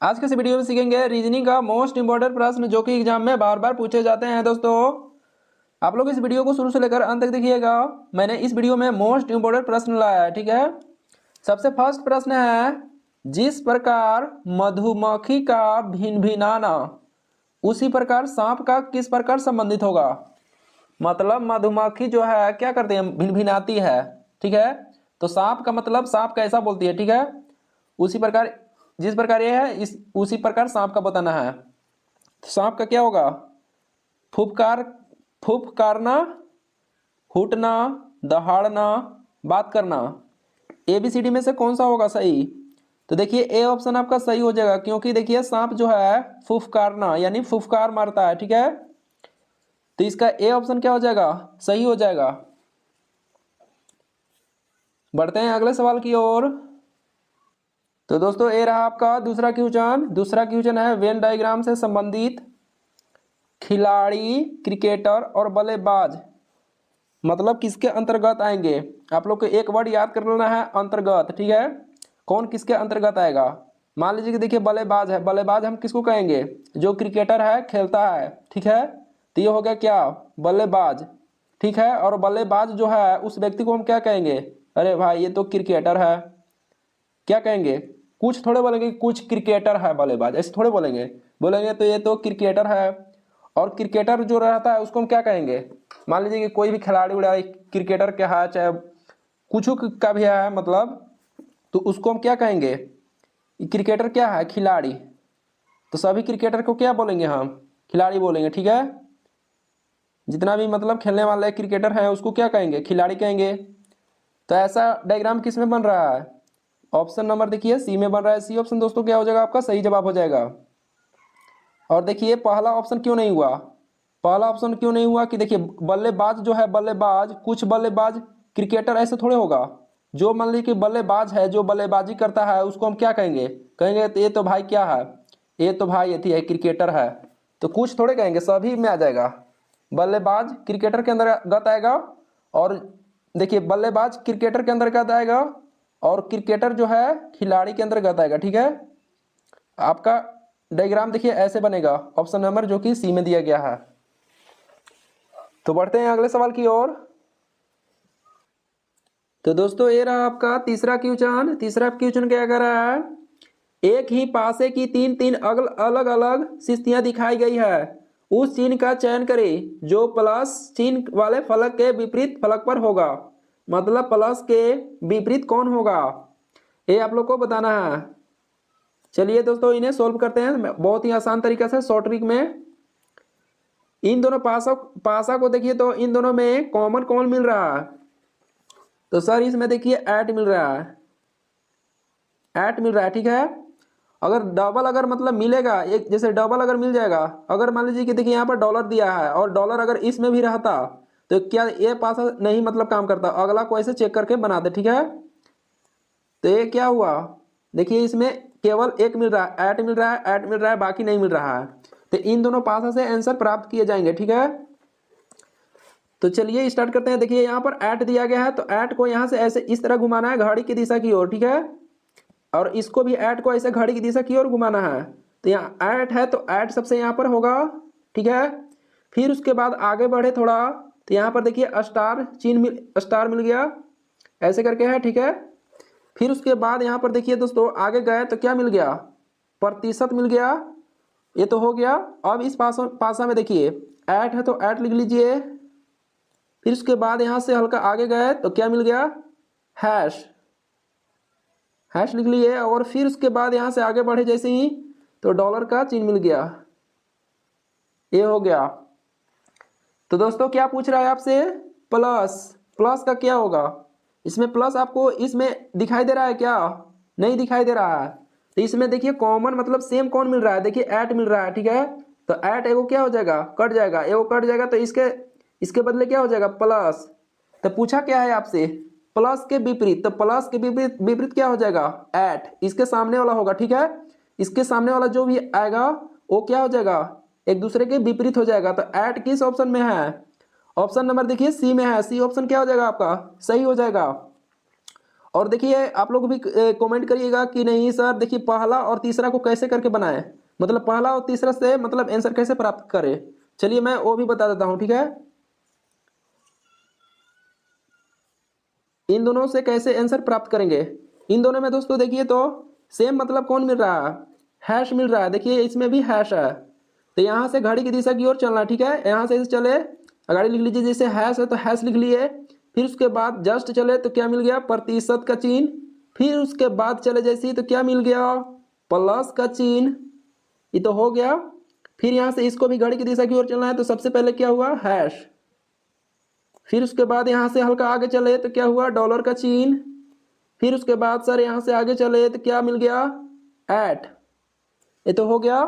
आज के इस वीडियो में सीखेंगे रीजनिंग का मोस्ट इंपॉर्टेंट प्रश्न जो कि एग्जाम में बार बार पूछे जाते हैं। दोस्तों आप लोग इस वीडियो को शुरू से लेकर अंत तक देखिएगा। मैंने इस वीडियो में मोस्ट इंपॉर्टेंट प्रश्न लाया है, ठीक है। सबसे फर्स्ट प्रश्न है, जिस प्रकार मधुमक्खी का भिनभिनाना उसी प्रकार सांप का किस प्रकार संबंधित होगा। मतलब मधुमक्खी जो है क्या करती है, भिनभिनाती है, ठीक है। तो सांप का मतलब सांप कैसा बोलती है, ठीक है। उसी प्रकार जिस प्रकार ये है इस उसी प्रकार सांप का बताना है। तो सांप का क्या होगा, फुफकार, फुफकारना, हूटना, दहाड़ना, बात करना। ABCD में से कौन सा होगा सही। तो देखिए ए ऑप्शन आपका सही हो जाएगा, क्योंकि देखिए सांप जो है फुफकारना यानी फुफकार मारता है, ठीक है। तो इसका ए ऑप्शन क्या हो जाएगा, सही हो जाएगा। बढ़ते हैं अगले सवाल की ओर। तो दोस्तों ये रहा आपका दूसरा क्वेश्चन। दूसरा क्वेश्चन है, वेन डायग्राम से संबंधित खिलाड़ी, क्रिकेटर और बल्लेबाज मतलब किसके अंतर्गत आएंगे। आप लोग को एक वर्ड याद कर लेना है, अंतर्गत, ठीक है। कौन किसके अंतर्गत आएगा। मान लीजिए कि देखिए बल्लेबाज है, बल्लेबाज हम किसको कहेंगे, जो क्रिकेटर है, खेलता है, ठीक है। तो ये हो गया क्या, बल्लेबाज, ठीक है। और बल्लेबाज जो है उस व्यक्ति को हम क्या कहेंगे, अरे भाई ये तो क्रिकेटर है, क्या कहेंगे, कुछ थोड़े बोलेंगे कुछ क्रिकेटर है बल्लेबाज, ऐसे थोड़े बोलेंगे। बोलेंगे तो ये तो क्रिकेटर है। और क्रिकेटर जो रहता है उसको हम क्या कहेंगे, मान लीजिए कि कोई भी खिलाड़ी उड़ा क्रिकेटर का है, चाहे कुछ का भी है मतलब, तो उसको हम क्या कहेंगे, क्रिकेटर क्या है, खिलाड़ी। तो सभी क्रिकेटर को क्या बोलेंगे, हम खिलाड़ी बोलेंगे, ठीक है। जितना भी मतलब खेलने वाले क्रिकेटर है उसको क्या कहेंगे, खिलाड़ी कहेंगे। तो ऐसा डायग्राम किस में बन रहा है, ऑप्शन नंबर देखिए सी में बन रहा है। सी ऑप्शन दोस्तों क्या हो जाएगा, आपका सही जवाब हो जाएगा। और देखिए पहला ऑप्शन क्यों नहीं हुआ, पहला ऑप्शन क्यों नहीं हुआ कि देखिए बल्लेबाज जो है, बल्लेबाज कुछ बल्लेबाज क्रिकेटर ऐसे थोड़े होगा। जो मान लीजिए कि बल्लेबाज है, जो बल्लेबाजी करता है उसको हम क्या कहेंगे, कहेंगे तो ये तो भाई क्या है, ये तो भाई ये क्रिकेटर है। तो कुछ थोड़े कहेंगे, सभी में आ जाएगा। बल्लेबाज क्रिकेटर के अंतर्गत आएगा, और देखिए बल्लेबाज क्रिकेटर के अंतर्गत आएगा, और क्रिकेटर जो है खिलाड़ी के अंतर्गत आएगा, ठीक है। आपका डायग्राम देखिए ऐसे बनेगा, ऑप्शन नंबर जो कि सी में दिया गया है। तो बढ़ते हैं अगले सवाल की ओर। तो दोस्तों ये रहा आपका तीसरा क्वेश्चन। तीसरा क्वेश्चन क्या कर रहा है, एक ही पासे की तीन तीन अलग अलग स्थितियां दिखाई गई है, उस चिन्ह का चयन करें जो प्लस चिन्ह वाले फलक के विपरीत फलक पर होगा। मतलब प्लस के विपरीत कौन होगा, ये आप लोग को बताना है। चलिए दोस्तों इन्हें सोल्व करते हैं बहुत ही आसान तरीके से, शॉर्ट ट्रिक में। इन दोनों पासा को देखिए तो इन दोनों में कॉमन कौन मिल रहा है, तो सर इसमें देखिए ऐट मिल रहा है, ऐट मिल रहा है, ठीक है। अगर डबल अगर मतलब मिलेगा, एक जैसे डबल अगर मिल जाएगा, अगर मान लीजिए कि देखिए यहाँ पर डॉलर दिया है और डॉलर अगर इसमें भी रहता तो क्या ये पासा नहीं मतलब काम करता, अगला को ऐसे चेक करके बना दे, ठीक है। तो ये क्या हुआ, देखिए इसमें केवल एक मिल रहा है, ऐट मिल रहा है, ऐट मिल रहा है, बाकी नहीं मिल रहा है। तो इन दोनों पासा से आंसर प्राप्त किए जाएंगे, ठीक है। तो चलिए स्टार्ट करते हैं। देखिए यहाँ पर ऐट दिया गया है, तो ऐट को यहाँ से ऐसे इस तरह घुमाना है घड़ी की दिशा की ओर, ठीक है। और इसको भी ऐट को ऐसे घड़ी की दिशा की ओर घुमाना है। तो यहाँ ऐट है तो ऐट सबसे यहाँ पर होगा, ठीक है। फिर उसके बाद आगे बढ़े थोड़ा, तो यहाँ पर देखिए स्टार चिन्ह स्टार मिल गया, ऐसे करके है, ठीक है। फिर उसके बाद यहाँ पर देखिए दोस्तों आगे गए तो क्या मिल गया, प्रतिशत मिल गया, ये तो हो गया। अब इस पासा में देखिए ऐट है तो ऐट लिख लीजिए। फिर उसके बाद यहाँ से हल्का आगे गए तो क्या मिल गया, हैश, हैश लिख लिए। और फिर उसके बाद यहाँ से आगे बढ़े जैसे ही तो डॉलर का चिन्ह मिल गया, ये हो गया। तो दोस्तों क्या पूछ रहा है आपसे, प्लस, प्लस का क्या होगा, इसमें प्लस आपको इसमें दिखाई दे रहा है क्या, नहीं दिखाई दे रहा है। तो इसमें देखिए कॉमन मतलब सेम कौन मिल रहा है, देखिए ऐट मिल रहा है, ठीक है। तो ऐट एगो क्या हो जाएगा, कट जाएगा, एगो कट जाएगा, तो इसके बदले क्या हो जाएगा, प्लस। तो पूछा क्या है आपसे, प्लस के विपरीत, तो प्लस के विपरीत विपरीत क्या हो जाएगा, ऐट, इसके सामने वाला होगा, ठीक है। इसके सामने वाला जो भी आएगा वो क्या हो जाएगा, एक दूसरे के विपरीत हो जाएगा। तो ऐट किस ऑप्शन में है, ऑप्शन नंबर देखिए सी में है, सी ऑप्शन क्या हो जाएगा आपका, सही हो जाएगा। और देखिए आप लोग भी कमेंट करिएगा कि नहीं सर देखिए पहला और तीसरा को कैसे करके बनाए, मतलब पहला और तीसरा से मतलब आंसर कैसे प्राप्त करें। चलिए मैं वो भी बता देता हूँ, ठीक है। इन दोनों से कैसे आंसर प्राप्त करेंगे। इन दोनों में दोस्तों देखिए तो सेम मतलब कौन मिल रहा है, हैश मिल रहा है। देखिए इसमें भी हैश है, तो यहाँ से घड़ी की दिशा की ओर चलना है, ठीक है। यहाँ से चले गाड़ी लिख लीजिए, जैसे हैश है तो हैश लिख लिए, फिर उसके बाद जस्ट चले तो क्या मिल गया, प्रतिशत का चिन्ह। फिर उसके बाद चले जैसे ही तो क्या मिल गया, प्लस का चिन्ह। ये तो हो गया। फिर यहाँ से इसको भी घड़ी की दिशा की ओर चलना है, तो सबसे पहले क्या हुआ, हैश। फिर उसके बाद यहाँ से हल्का आगे चले तो क्या हुआ, डॉलर का चिन्ह। फिर उसके बाद सर यहाँ से आगे चले तो क्या मिल गया, एट। ये तो हो गया।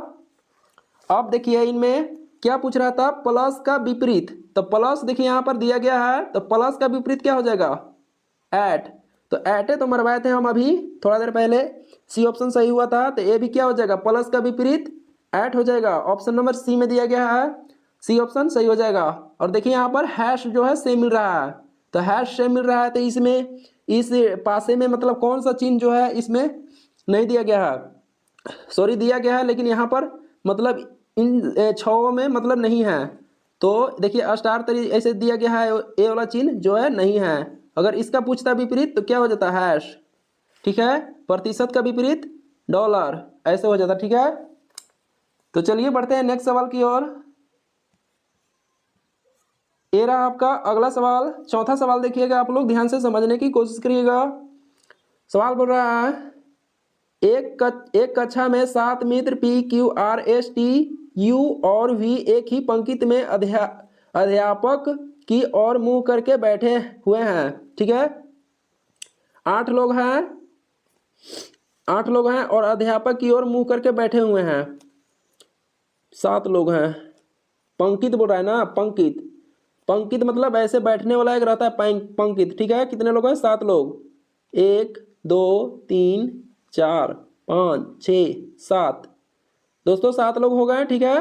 अब देखिए इनमें क्या पूछ रहा था, प्लस का विपरीत। तो प्लस देखिए यहाँ पर दिया गया है, तो प्लस का विपरीत क्या हो जाएगा, एट। तो एट है तो मरवाए थे हम अभी थोड़ा देर पहले, सी ऑप्शन सही हुआ था। तो ये भी क्या हो जाएगा, प्लस का विपरीत एट हो जाएगा। ऑप्शन नंबर सी में दिया गया है, सी ऑप्शन सही हो जाएगा। और देखिए यहाँ पर हैश जो है सेम मिल रहा है, तो हैश सेम मिल रहा है, तो इसमें इस पासे में मतलब कौन सा चिन्ह जो है इसमें नहीं दिया गया है, सॉरी दिया गया है लेकिन यहाँ पर मतलब इन छओं में मतलब नहीं है। तो देखिए स्टार तरी ऐसे दिया गया है, ए वाला चिन्ह जो है नहीं है। अगर इसका पूछता विपरीत तो क्या हो जाता है, हैश, ठीक है। प्रतिशत का विपरीत डॉलर, ऐसे हो जाता, ठीक है। तो चलिए बढ़ते हैं नेक्स्ट सवाल की ओर। ये रहा आपका अगला सवाल, चौथा सवाल देखिएगा, आप लोग ध्यान से समझने की कोशिश करिएगा। सवाल बोल रहा है, एक कक्षा में 7 मित्र P Q R S T U और वी एक ही पंक्ति में अध्यापक की ओर मुंह करके बैठे हुए हैं, ठीक है। 8 लोग हैं, 8 लोग हैं और अध्यापक की ओर मुंह करके बैठे हुए हैं। 7 लोग हैं, पंक्ति बोल रहा है ना, पंक्ति, पंक्ति मतलब ऐसे बैठने वाला एक रहता है पंक्ति, ठीक है। कितने लोग हैं, 7 लोग, 1 2 3 4 5 6 7, दोस्तों 7 लोग हो गए, ठीक है।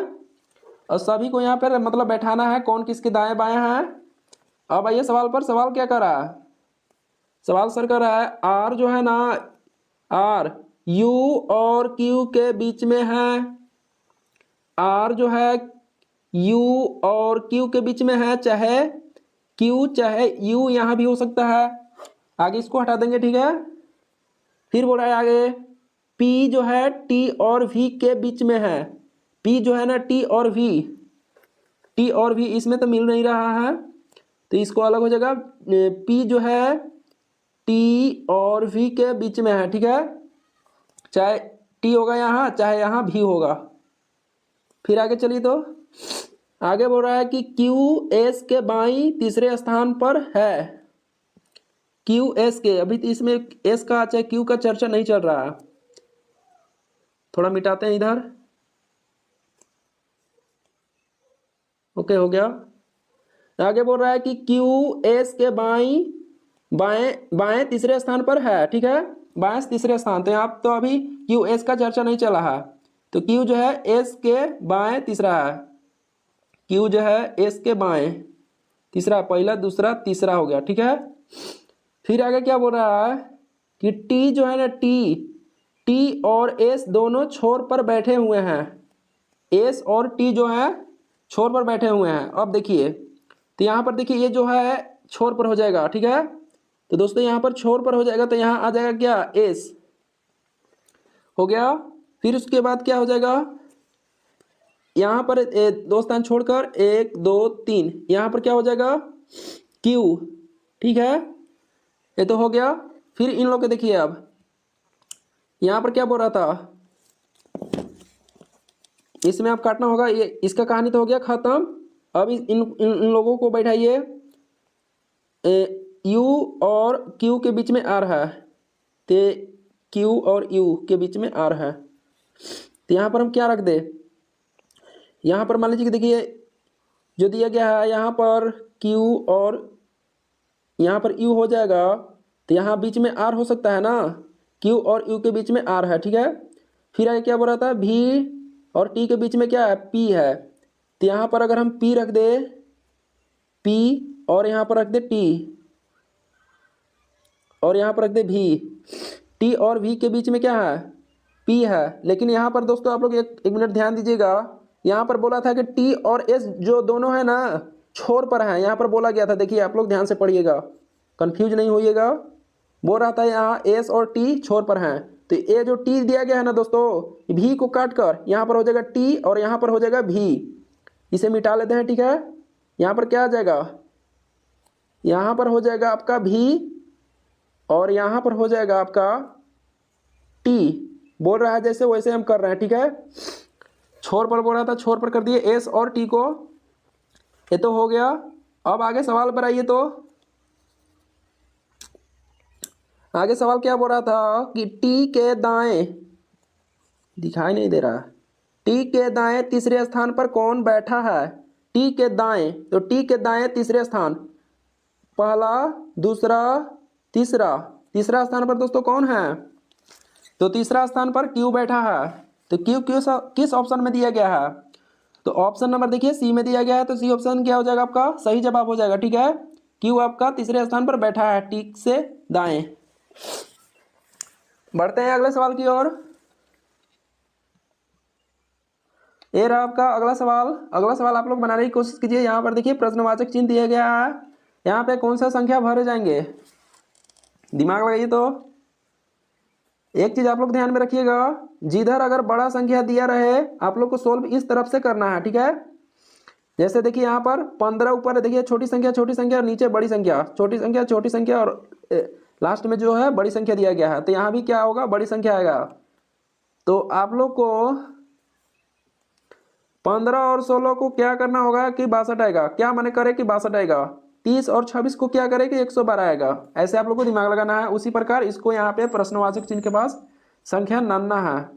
और सभी को यहाँ पर मतलब बैठाना है, कौन किसके दाएं बाएं है। अब आइए सवाल पर, सवाल क्या कर रहा है, सवाल सर कर रहा है आर जो है ना, आर यू और क्यू के बीच में है, आर जो है यू और क्यू के बीच में है, चाहे क्यू चाहे यू यहाँ भी हो सकता है। आगे इसको हटा देंगे, ठीक है। फिर बोल रहा है आगे P जो है T और V के बीच में है, P जो है ना T और V, T और V इसमें तो मिल नहीं रहा है, तो इसको अलग हो जाएगा। P जो है T और V के बीच में है, ठीक है, चाहे T होगा यहाँ चाहे यहाँ V होगा। फिर आगे चलिए, तो आगे बोल रहा है कि Q S के बाईं तीसरे स्थान पर है, Q S के, अभी तो इसमें S का चाहे Q का चर्चा नहीं चल रहा है, थोड़ा मिटाते हैं इधर, ओके हो गया। आगे बोल रहा है कि क्यू एस के बाएं तीसरे स्थान पर है, ठीक है, बाएं तीसरे स्थान। तो यहाँ तो अभी क्यू एस का चर्चा नहीं चला है, तो क्यू जो है एस के बाएं तीसरा है, क्यू जो है एस के बाएं तीसरा, पहला दूसरा तीसरा हो गया, ठीक है। फिर आगे क्या बोल रहा है कि टी जो है ना, टी और एस दोनों छोर पर बैठे हुए हैं, एस और टी जो है छोर पर बैठे हुए हैं। अब देखिए तो यहाँ पर देखिए ये जो है छोर पर हो जाएगा, ठीक है। तो दोस्तों यहाँ पर छोर पर हो जाएगा, तो यहाँ आ जाएगा क्या, एस हो गया। फिर उसके बाद क्या हो जाएगा, यहाँ पर दो स्थान छोड़कर 1 2 3, यहाँ पर क्या हो जाएगा, क्यू, ठीक है, ये तो हो गया। फिर इन लोग के देखिए, अब यहाँ पर क्या बोल रहा था, इसमें आप काटना होगा, ये इसका कहानी तो हो गया खत्म। अब इन लोगों को बैठाइए, यू और क्यू के बीच में आ रहा है, तो क्यू और यू के बीच में आ रहा है, तो यहाँ पर हम क्या रख दे, यहाँ पर मान लीजिए कि देखिए जो दिया गया है यहाँ पर क्यू और यहाँ पर यू हो जाएगा, तो यहाँ बीच में आर हो सकता है ना, क्यू और यू के बीच में आर है, ठीक है। फिर आगे क्या बोल रहा था, भी और टी के बीच में क्या है, पी है, तो यहाँ पर अगर हम पी रख दे, पी और यहाँ पर रख दे टी, और यहाँ पर रख दे भी। टी और वी के बीच में क्या है, पी है। लेकिन यहाँ पर दोस्तों आप लोग एक मिनट ध्यान दीजिएगा, यहाँ पर बोला था कि टी और एस जो दोनों है ना छोर पर है, यहाँ पर बोला गया था। देखिए आप लोग ध्यान से पढ़िएगा, कंफ्यूज नहीं होइएगा। बोल रहा था यहाँ एस और टी छोर पर हैं, तो ये जो टी दिया गया है ना दोस्तों, भी को काट कर यहाँ पर हो जाएगा टी और यहाँ पर हो जाएगा भी। इसे मिटा लेते हैं, ठीक है। यहाँ पर क्या आ जाएगा, यहाँ पर हो जाएगा आपका भी और यहाँ पर हो जाएगा आपका टी। बोल रहा है जैसे वैसे हम कर रहे हैं, ठीक है। छोर पर बोल रहा था, छोर पर कर दिए एस और टी को। ये तो हो गया। अब आगे सवाल पर आइए। तो आगे सवाल क्या बोल रहा था कि टी के दाएं, दिखाई नहीं दे रहा, टी के दाएं तीसरे स्थान पर कौन बैठा है। टी के दाएं, तो टी के दाएं तीसरे स्थान, पहला दूसरा तीसरा, तीसरा स्थान पर दोस्तों कौन है, तो तीसरा स्थान पर क्यू बैठा है। तो क्यू क्यू किस ऑप्शन में दिया गया है, तो ऑप्शन नंबर देखिए सी में दिया गया है। तो सी ऑप्शन क्या हो जाएगा आपका, सही जवाब हो जाएगा, ठीक है। क्यू आपका तीसरे स्थान पर बैठा है टी से दाएं। बढ़ते हैं अगले सवाल की ओर। ये रहा आपका अगला सवाल। अगला सवाल आप लोग बनाने की कोशिश कीजिए। यहाँ पर देखिए प्रश्नवाचक चिन्ह दिया गया है, यहाँ पे कौन सा संख्या भरे जाएंगे, दिमाग लगाइए। तो एक चीज आप लोग ध्यान में रखिएगा, जिधर अगर बड़ा संख्या दिया रहे आप लोग को सोल्व इस तरफ से करना है, ठीक है। जैसे देखिए यहाँ पर 15 ऊपर देखिए छोटी संख्या और नीचे बड़ी संख्या, छोटी संख्या और लास्ट में जो है बड़ी संख्या दिया गया है। तो यहाँ भी क्या होगा, बड़ी संख्या आएगा। तो आप लोग को 15 और 16 को क्या करना होगा कि 62 आएगा, क्या माने करे कि 62 आएगा। 30 और 26 को क्या करे कि 112 आएगा। ऐसे आप लोग को दिमाग लगाना है। उसी प्रकार इसको यहाँ पे प्रश्नवाचक चिन्ह के पास संख्या नानना है,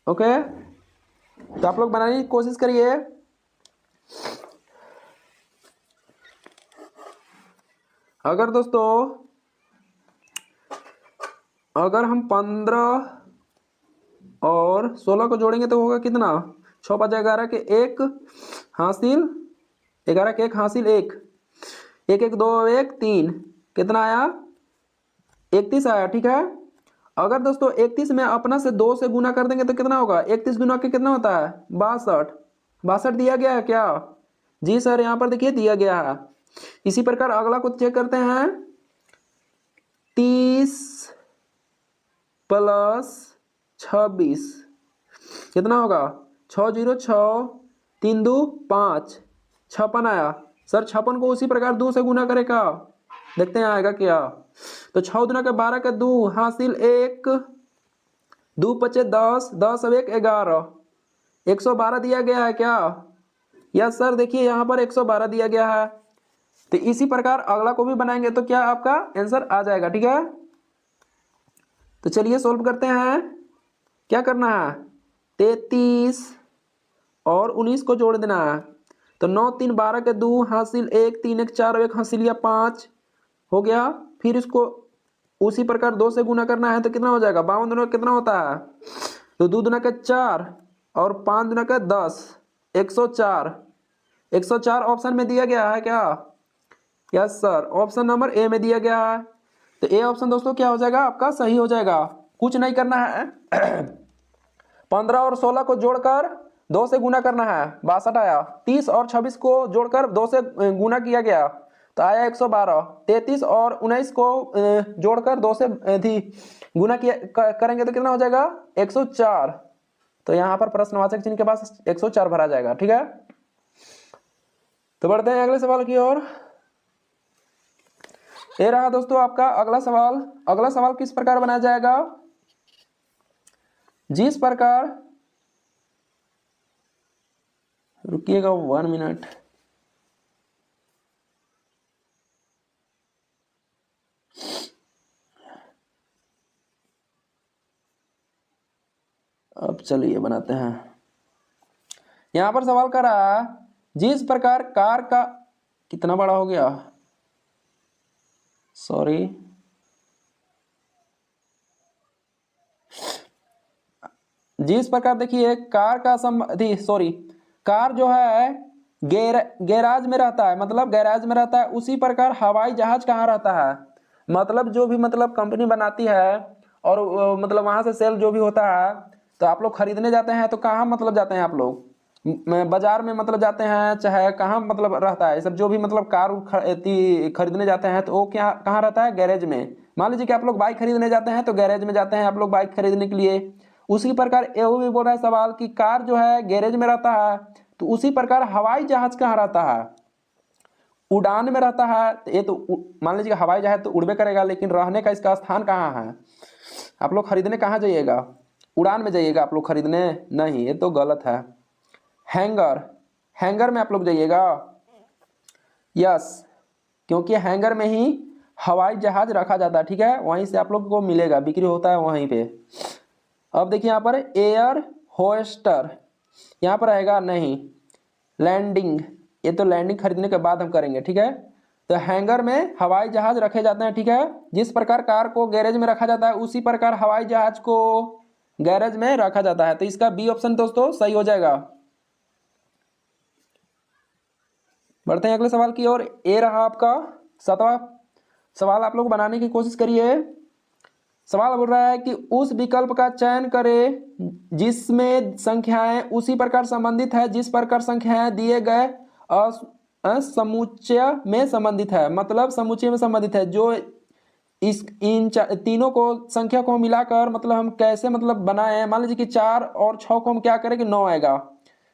ओके। तो आप लोग बनाने की कोशिश करिए। अगर दोस्तों अगर हम 15 और 16 को जोड़ेंगे तो होगा कितना, 6 5 11 के 1 हासिल, 11 के 1 हासिल 1, 1 1 2 1 3, कितना आया 31 आया, ठीक है। अगर दोस्तों 31 में अपना से 2 से गुना कर देंगे तो कितना होगा, 31 गुना के कितना होता है 62, 62 दिया गया है क्या, जी सर यहाँ पर देखिए दिया गया है। इसी प्रकार अगला को चेक करते हैं, 30 प्लस 26 कितना होगा, 6 0 6 3 2 5, 56 आया। सर 56 को उसी प्रकार 2 से गुना करेगा, देखते हैं आएगा क्या। तो 6 दुना के 12 के 2 हासिल 1, 2 पचे 10, 10 अब 1 11, 112 दिया गया है क्या, यस सर देखिए यहाँ पर 112 दिया गया है। तो इसी प्रकार अगला को भी बनाएंगे तो क्या आपका आंसर आ जाएगा, ठीक है। तो चलिए सोल्व करते हैं। क्या करना है, 33 और 19 को जोड़ देना है। तो 9 3 12 के 2 हासिल 1, 3 1 4 1 हासिल या 5 हो गया। फिर इसको उसी प्रकार 2 से गुना करना है तो कितना हो जाएगा, 52 दुना कितना होता है, तो 2 दुना के 4 और 5 दुना के 10, 104, 104 ऑप्शन में दिया गया है क्या, yes sir option number A में दिया गया है। तो ए ऑप्शन दोस्तों क्या हो जाएगा आपका सही हो जाएगा। कुछ नहीं करना है 15 और 16 को जोड़कर 2 से गुना करना है, 62 आया। 30 और 26 को जोड़कर 2 से गुना किया गया तो आया 112। 33 और 19 को जोड़कर 2 से गुना किया करेंगे तो कितना हो जाएगा 104। तो यहाँ पर प्रश्नवाचक चिन्ह के पास 104 भरा जाएगा, ठीक है। तो बढ़ते हैं अगले सवाल की ओर। ये रहा दोस्तों आपका अगला सवाल। अगला सवाल किस प्रकार बनाया जाएगा, जिस प्रकार, रुकिएगा 1 मिनट, अब चलिए बनाते हैं। यहां पर सवाल कर रहा है, जिस प्रकार कार का, कितना बड़ा हो गया, सॉरी, जिस प्रकार देखिए कार का कार जो है गैराज में रहता है, मतलब गैराज में रहता है, उसी प्रकार हवाई जहाज कहाँ रहता है, मतलब जो भी मतलब कंपनी बनाती है और मतलब वहाँ से सेल जो भी होता है, तो आप लोग खरीदने जाते हैं तो कहाँ मतलब जाते हैं आप लोग? बाजार में मतलब जाते हैं, चाहे कहाँ मतलब रहता है ये सब, जो भी मतलब कार खरीदने जाते हैं तो वो क्या कहाँ रहता है? गैरेज में। मान लीजिए कि आप लोग बाइक खरीदने जाते हैं तो गैरेज में जाते हैं आप लोग बाइक खरीदने के लिए। उसी प्रकार ये भी बोल रहा है सवाल कि कार जो है गैरेज में रहता है, तो उसी प्रकार हवाई जहाज कहाँ रहता है? उड़ान में रहता है। तो ये तो मान लीजिए हवाई जहाज तो उड़बे करेगा, लेकिन रहने का इसका स्थान कहाँ है? आप लोग खरीदने कहाँ जाइएगा? उड़ान में जाइएगा आप लोग खरीदने? नहीं, ये तो गलत है। हैंगर, हैंगर में आप लोग जाइएगा। यस, क्योंकि हैंगर में ही हवाई जहाज रखा जाता है, ठीक है, वहीं से आप लोग को मिलेगा, बिक्री होता है वहीं पे। अब देखिए यहाँ पर एयर होस्टर, यहाँ पर आएगा नहीं। लैंडिंग, ये तो लैंडिंग खरीदने के बाद हम करेंगे, ठीक है। तो हैंगर में हवाई जहाज रखे जाते हैं, ठीक है। जिस प्रकार कार को गैरेज में रखा जाता है उसी प्रकार हवाई जहाज को गैरेज में रखा जाता है। तो इसका बी ऑप्शन दोस्तों सही हो जाएगा। बढ़ते हैं अगले सवाल की ओर। ए रहा आपका 7वां सवाल, आप लोग बनाने की कोशिश करिए। सवाल बोल रहा है कि उस विकल्प का चयन करें जिसमें संख्याएं उसी प्रकार संबंधित है जिस प्रकार संख्याएं दिए गए समुच्चय में संबंधित है। मतलब समुच्चय में संबंधित है, जो इस तीनों को संख्या को मिलाकर मतलब हम कैसे मतलब बनाए। मान लीजिए कि 4 और 6 को हम क्या करें कि 9 आएगा,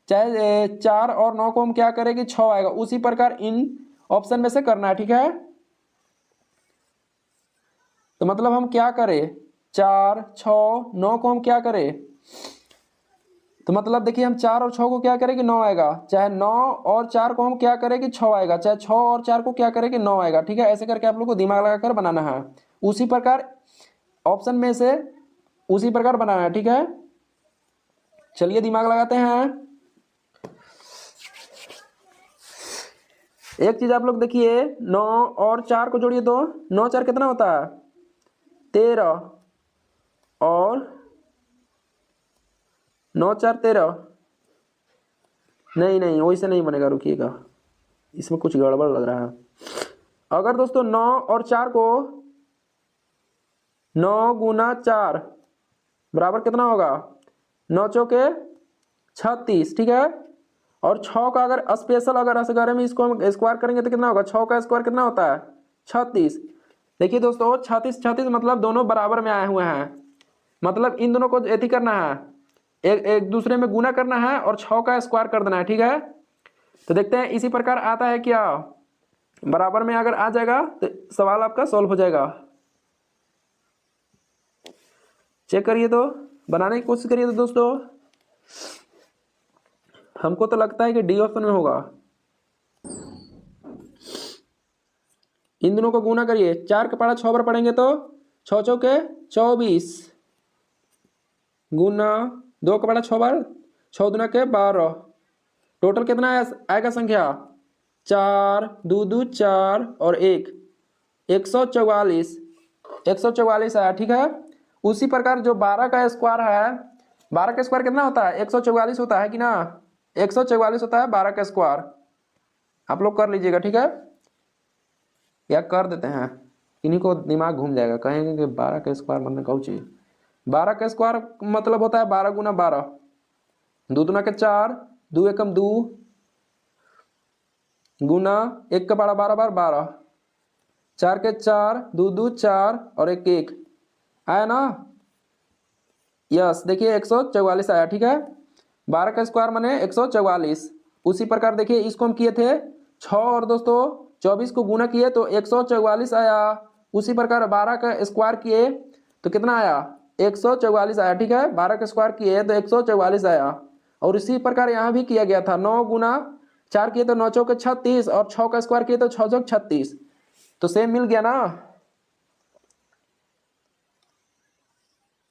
चाहे 4 और 9 को हम क्या करें कि 6 आएगा। उसी प्रकार इन ऑप्शन में से करना है, ठीक है। तो मतलब हम क्या करें, 4, 6, 9 को हम क्या करें, तो मतलब देखिए हम 4 और 6 को क्या करें कि 9 आएगा, चाहे 9 और 4 को हम क्या करें कि 6 आएगा, चाहे 6 और 4 को क्या करें कि 9 आएगा, ठीक है। ऐसे करके आप लोग को दिमाग लगाकर बनाना है। उसी प्रकार ऑप्शन में से उसी प्रकार बनाना है, ठीक है। चलिए दिमाग लगाते हैं। एक चीज आप लोग देखिए, 9 और 4 को जोड़िए तो 9 4 कितना होता है? 13, और 9 4 13। नहीं नहीं, वैसे नहीं बनेगा, रुकिएगा, इसमें कुछ गड़बड़ लग रहा है। अगर दोस्तों 9 और 4 को 9 गुना 4 बराबर कितना होगा? 9 चौके 36, ठीक है। और 6 का अगर स्पेशल अगर असगर में इसको हम स्क्वायर करेंगे तो कितना होगा? 6 का स्क्वायर कितना होता है? 36। देखिए दोस्तों 36 36 मतलब दोनों बराबर में आए हुए हैं, मतलब इन दोनों को एथी करना है, एक दूसरे में गुना करना है और 6 का स्क्वायर कर देना है, ठीक है। तो देखते हैं इसी प्रकार आता है क्या। बराबर में अगर आ जाएगा तो सवाल आपका सॉल्व हो जाएगा। चेक करिए तो, बनाने की कोशिश करिए तो दोस्तों। हमको तो लगता है कि डी ऑप्शन में होगा। इन दोनों को गुना करिए, 4 का पढ़ा 6 बार पढ़ेंगे तो 6 चौके 24 गुना 2 का पढ़ा 6 बार, 6 दूना के 12। टोटल कितना आएगा संख्या? 4 2 2 4 और 1 144, 144 आया, ठीक है। उसी प्रकार जो 12 का स्क्वायर है, 12 का स्क्वायर कितना होता है? 144 होता है कि ना, 144 होता है 12 का स्क्वायर। आप लोग कर लीजिएगा, ठीक है, या कर देते हैं, इन्हीं को दिमाग घूम जाएगा, कहेंगे कि 12 का स्क्वायर मतलब कौन चीज। 12 का स्क्वायर मतलब होता है 12 गुना 12, 2 दूना के 4, 2 एकम 2 गुना 1 का 12 12 बार 12, 4 के 4, 2 2 4 और 1 1 आया ना। यस, देखिए 144 आया, ठीक है। 12 का स्क्वायर माने 144। उसी प्रकार देखिए इसको हम किए थे 6 और दोस्तों 24 को गुना किए तो 144 आया। उसी प्रकार 12 का स्क्वायर किए तो कितना आया? 144 आया, ठीक है। 12 का स्क्वायर किए तो 144 आया। और इसी प्रकार यहाँ भी किया गया था, 9 गुना 4 किए तो 9 चौके 36 और 6 का स्क्वायर किए तो 6 चौक 36। तो सेम मिल गया ना,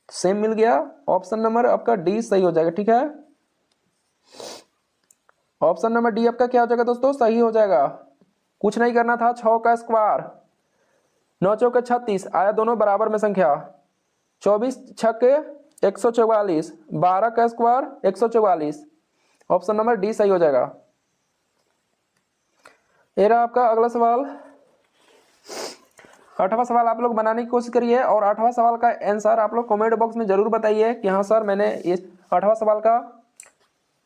सेम मिल गया। ऑप्शन नंबर आपका डी सही हो जाएगा, ठीक है। ऑप्शन नंबर डी आपका क्या हो जाएगा दोस्तों? सही हो जाएगा। कुछ नहीं करना था, 6 का स्क्वायर 9 चौके 36 आया, दोनों बराबर में संख्या, 24 छक्के 144, 12 का स्क्वायर 144। ऑप्शन नंबर डी सही हो जाएगा। ये रहा आपका अगला सवाल। 8वां सवाल आप लोग बनाने की कोशिश करिए और 8वां सवाल का आंसर आप लोग कमेंट बॉक्स में जरूर बताइए कि हाँ सर मैंने ये 8वां सवाल का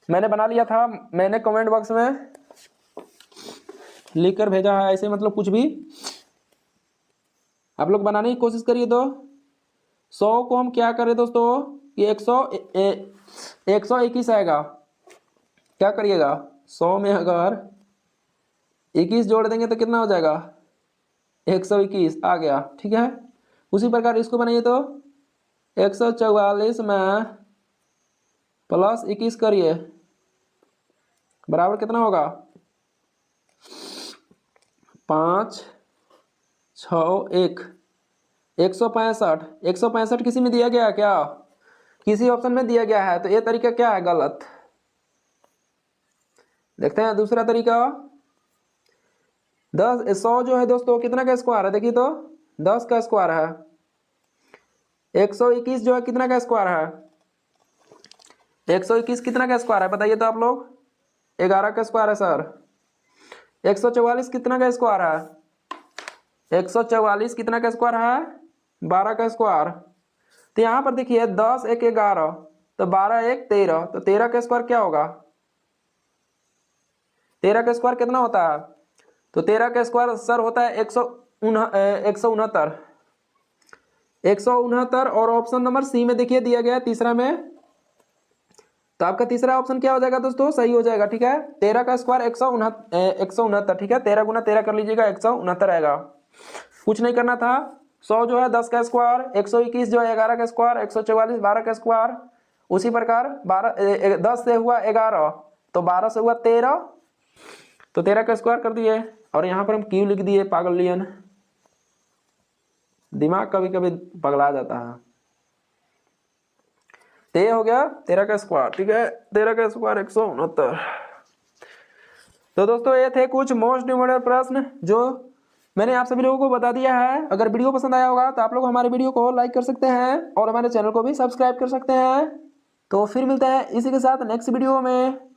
मैंने बना लिया था, मैंने कमेंट बॉक्स में लिख कर भेजा है, ऐसे मतलब कुछ भी आप लोग बनाने की कोशिश करिए। तो 100 को हम क्या करें दोस्तों, ये 121 आएगा, क्या करिएगा 100 में अगर 21 जोड़ देंगे तो कितना हो जाएगा 121 आ गया, ठीक है। उसी प्रकार इसको बनाइए तो 144 में प्लस 21 करिए बराबर कितना होगा 5 6 1 165। 165 किसी में दिया गया है क्या, किसी ऑप्शन में दिया गया है, तो ये तरीका क्या है गलत। देखते हैं दूसरा तरीका। 100 जो है दोस्तों कितना का स्क्वायर है, देखिए तो 10 का स्क्वायर है। 121 जो है कितना का स्क्वायर है, 121 कितना का स्क्वायर है बताइए तो आप लोग, 11 का स्क्वायर है सर। 144 कितना का स्क्वायर है, 144 कितना का स्क्वायर है 12 का स्क्वायर। तो यहाँ पर देखिए 10 1 11, तो 12 1 13, तो 13 का स्क्वायर क्या होगा, 13 का स्क्वायर कितना होता है, तो 13 का स्क्वायर सर होता है 169। और ऑप्शन नंबर सी में देखिए दिया गया है तीसरा में, तो आपका तीसरा ऑप्शन क्या हो जाएगा दोस्तों, सही हो जाएगा, ठीक है। 13 का स्क्वायर 169, ठीक है, 13 गुना 13 कर लीजिएगा 169 आएगा। कुछ नहीं करना था। 100 जो है 10 का स्क्वायर, 121 जो है 11 का स्क्वायर, 144 12 का स्क्वायर। उसी प्रकार 10 से हुआ 11, तो 12 से हुआ 13, तो 13 का स्क्वायर कर दिए और यहाँ पर हम क्यू लिख दिए, पागलियन, दिमाग कभी कभी पगला जाता है। तो ये हो गया 13 का स्क्वायर, ठीक है, 13 का स्क्वायर 169। तो दोस्तों ये थे कुछ मोस्ट इम्पोर्टेंट प्रश्न जो मैंने आप सभी लोगों को बता दिया है। अगर वीडियो पसंद आया होगा तो आप लोग हमारे वीडियो को लाइक कर सकते हैं और हमारे चैनल को भी सब्सक्राइब कर सकते हैं। तो फिर मिलते हैं इसी के साथ नेक्स्ट वीडियो में।